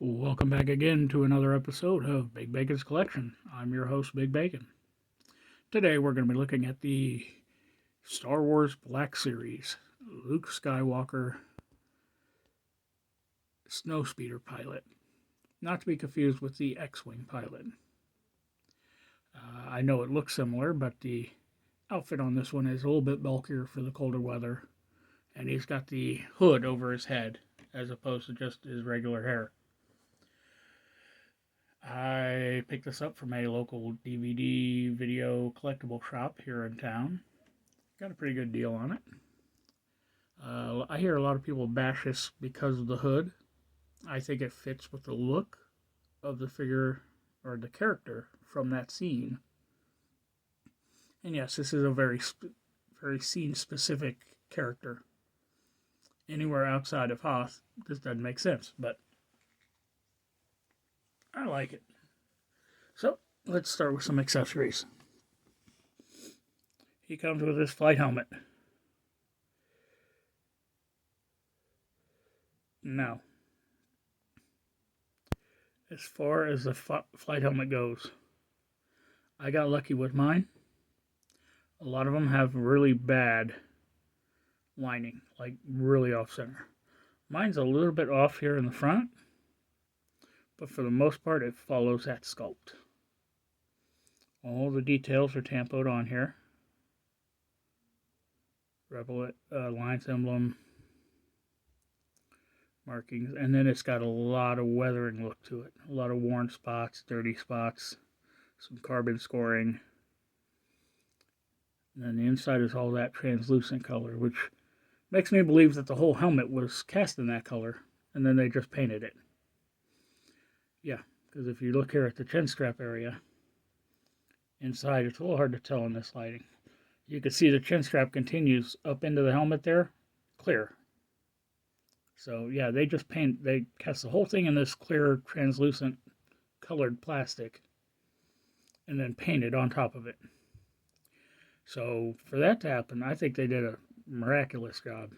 Welcome back again to another episode of Big Bacon's Collection. I'm your host, Big Bacon. Today we're going to be looking at the Star Wars Black Series Luke Skywalker Snowspeeder pilot, not to be confused with the X-Wing pilot. I know it looks similar, but the outfit on this one is a little bit bulkier for the colder weather, and he's got the hood over his head as opposed to just his regular hair. I picked this up from a local DVD video collectible shop here in town. Got a pretty good deal on it. I hear a lot of people bash this because of the hood. I think it fits with the look of the figure or the character from that scene. And yes, this is a very scene-specific character. Anywhere outside of Hoth, this doesn't make sense, but I like it. So, let's start with some accessories. He comes with his flight helmet. Now, as far as the flight helmet goes, I got lucky with mine. A lot of them have really bad lining, like really off center. Mine's a little bit off here in the front, but for the most part it follows that sculpt. All the details are tampoed on here. Rebel Alliance emblem, markings, and then it's got a lot of weathering look to it. A lot of worn spots, dirty spots, some carbon scoring. And then the inside is all that translucent color, which makes me believe that the whole helmet was cast in that color, and then they just painted it. Yeah, because if you look here at the chin strap area, inside it's a little hard to tell in this lighting. You can see the chin strap continues up into the helmet there, clear. So yeah, they cast the whole thing in this clear, translucent, colored plastic, and then painted on top of it. So for that to happen, I think they did a miraculous job.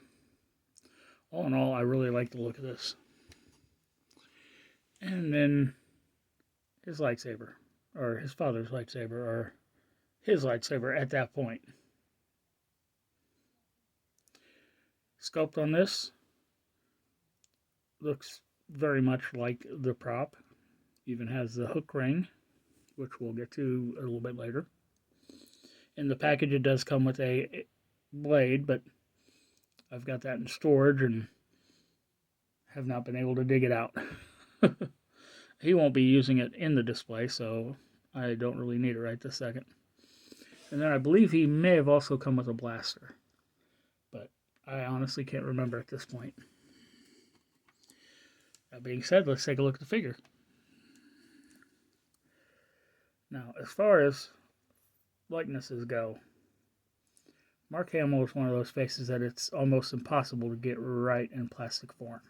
All in all, I really like the look of this. And then his lightsaber, or his father's lightsaber, or his lightsaber at that point. Sculpt on this looks very much like the prop. Even has the hook ring, which we'll get to a little bit later. In the package it does come with a blade, but I've got that in storage and have not been able to dig it out. He won't be using it in the display, so I don't really need it right this second. And then I believe he may have also come with a blaster, but I honestly can't remember at this point. That being said, let's take a look at the figure. Now, as far as likenesses go, Mark Hamill is one of those faces that it's almost impossible to get right in plastic form.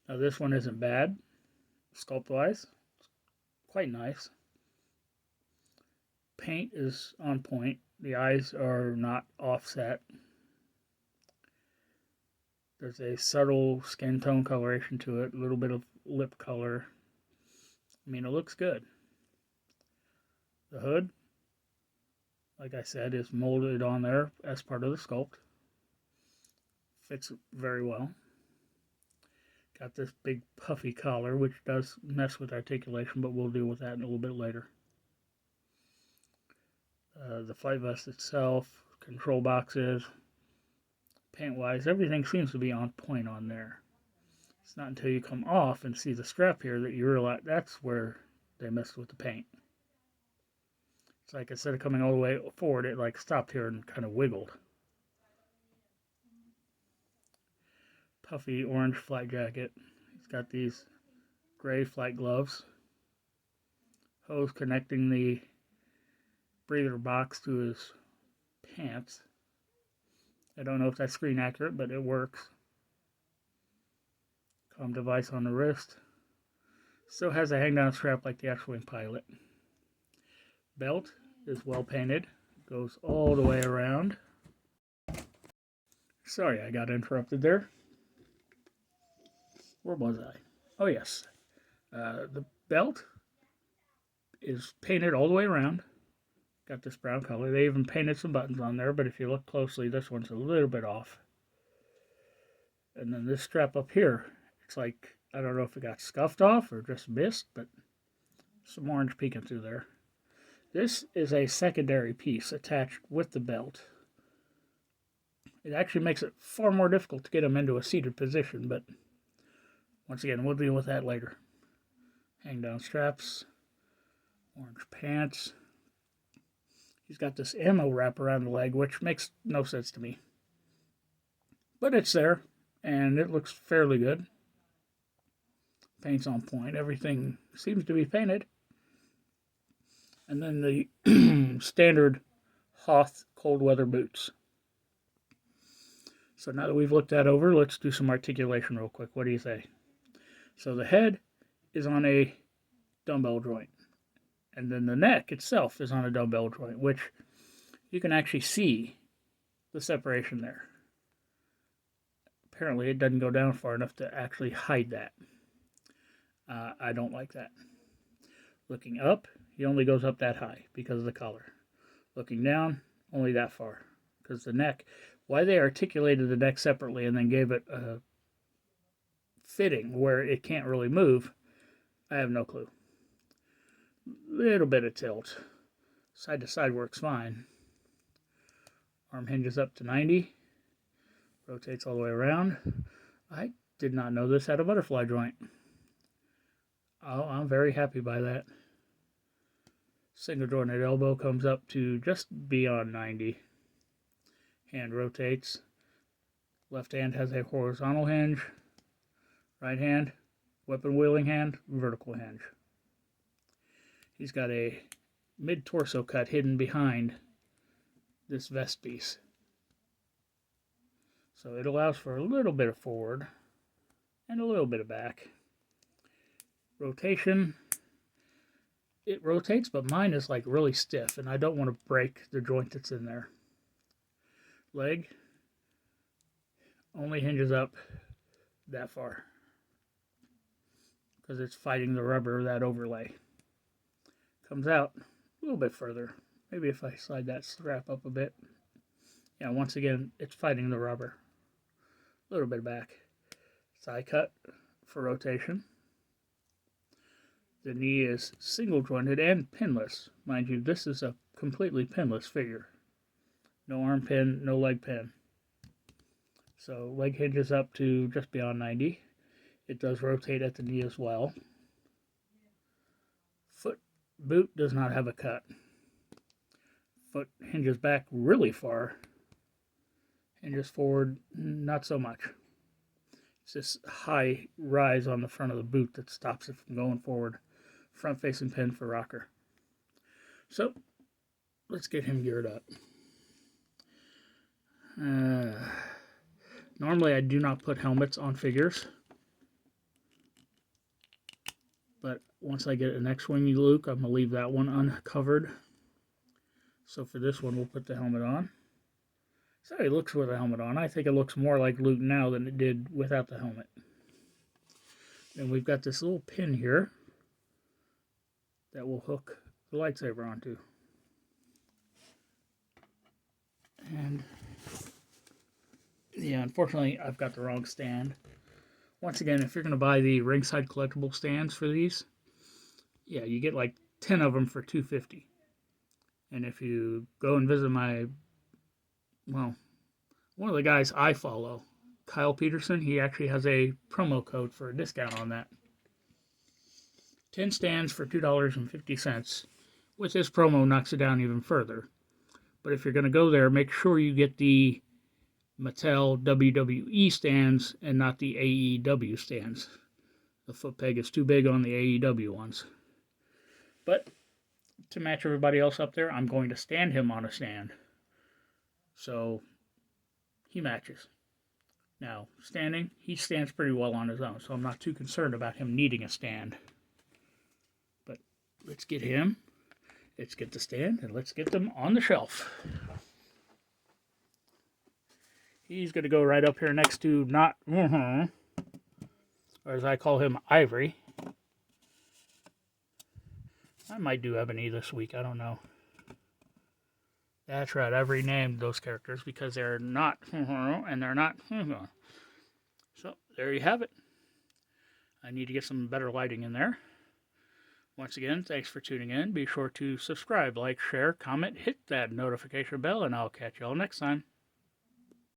Now, this one isn't bad, sculpt-wise. Quite nice. Paint is on point. The eyes are not offset. There's a subtle skin tone coloration to it, a little bit of lip color. I mean, it looks good. The hood, like I said, is molded on there as part of the sculpt. Fits very well. Got this big puffy collar, which does mess with articulation, but we'll deal with that in a little bit later. The flight vest itself, control boxes, paint-wise, everything seems to be on point on there. It's not until you come off and see the strap here that you realize that's where they messed with the paint. It's like instead of coming all the way forward, it like stopped here and kind of wiggled. Puffy orange flight jacket. He's got these gray flight gloves. Hose connecting the breather box to his pants. I don't know if that's screen accurate, but it works. Comm device on the wrist. Still has a hang down strap like the X-Wing pilot. Belt is well painted. Goes all the way around. Sorry, I got interrupted there. Where was I? Oh yes, the belt is painted all the way around. Got this brown color. They even painted some buttons on there, but if you look closely, this one's a little bit off. And then this strap up here, it's like, I don't know if it got scuffed off or just missed, but some orange peeking through there. This is a secondary piece attached with the belt. It actually makes it far more difficult to get them into a seated position, but once again, we'll deal with that later. Hang down straps, orange pants. He's got this ammo wrap around the leg, which makes no sense to me. But it's there, and it looks fairly good. Paint's on point. Everything seems to be painted. And then the standard Hoth cold weather boots. So now that we've looked that over, let's do some articulation real quick. What do you say? So the head is on a dumbbell joint. And then the neck itself is on a dumbbell joint, which you can actually see the separation there. Apparently it doesn't go down far enough to actually hide that. I don't like that. Looking up, he only goes up that high because of the collar. Looking down, only that far because the neck. Why they articulated the neck separately and then gave it a fitting where it can't really move, I have no clue. Little bit of tilt. Side to side works fine. Arm hinges up to 90. Rotates all the way around. I did not know this had a butterfly joint. Oh, I'm very happy by that. Single jointed elbow comes up to just beyond 90. Hand rotates. Left hand has a horizontal hinge. Right hand, weapon wielding hand, vertical hinge. He's got a mid-torso cut hidden behind this vest piece. So it allows for a little bit of forward and a little bit of back. Rotation. It rotates, but mine is like really stiff, and I don't want to break the joint that's in there. Leg only hinges up that far because it's fighting the rubber of that overlay. Comes out a little bit further. Maybe if I slide that strap up a bit. Yeah, once again, it's fighting the rubber. A little bit back. Thigh cut for rotation. The knee is single jointed and pinless. Mind you, this is a completely pinless figure. No arm pin, no leg pin. So leg hinges up to just beyond 90. It does rotate at the knee as well. Foot boot does not have a cut. Foot hinges back really far. Hinges forward, not so much. It's this high rise on the front of the boot that stops it from going forward. Front facing pin for rocker. So, let's get him geared up. Normally I do not put helmets on figures. But once I get an X-Wing Luke, I'm going to leave that one uncovered. So for this one, we'll put the helmet on. So he looks with the helmet on. I think it looks more like Luke now than it did without the helmet. Then we've got this little pin here that we'll hook the lightsaber onto. And yeah, unfortunately, I've got the wrong stand. Once again, if you're going to buy the ringside collectible stands for these, yeah, you get like 10 of them for $250. And if you go and visit one of the guys I follow, Kyle Peterson, he actually has a promo code for a discount on that. 10 stands for $2.50. With this promo, knocks it down even further. But if you're going to go there, make sure you get the Mattel WWE stands and not the AEW stands. The foot peg is too big on the AEW ones. But to match everybody else up there, I'm going to stand him on a stand. So he matches. Now, standing, he stands pretty well on his own, so I'm not too concerned about him needing a stand. But let's get him, let's get the stand, and let's get them on the shelf. He's going to go right up here next to or as I call him, Ivory. I might do Ebony this week, I don't know. That's right, I've renamed those characters because they're not and they're not. So, there you have it. I need to get some better lighting in there. Once again, thanks for tuning in. Be sure to subscribe, like, share, comment, hit that notification bell, and I'll catch y'all next time.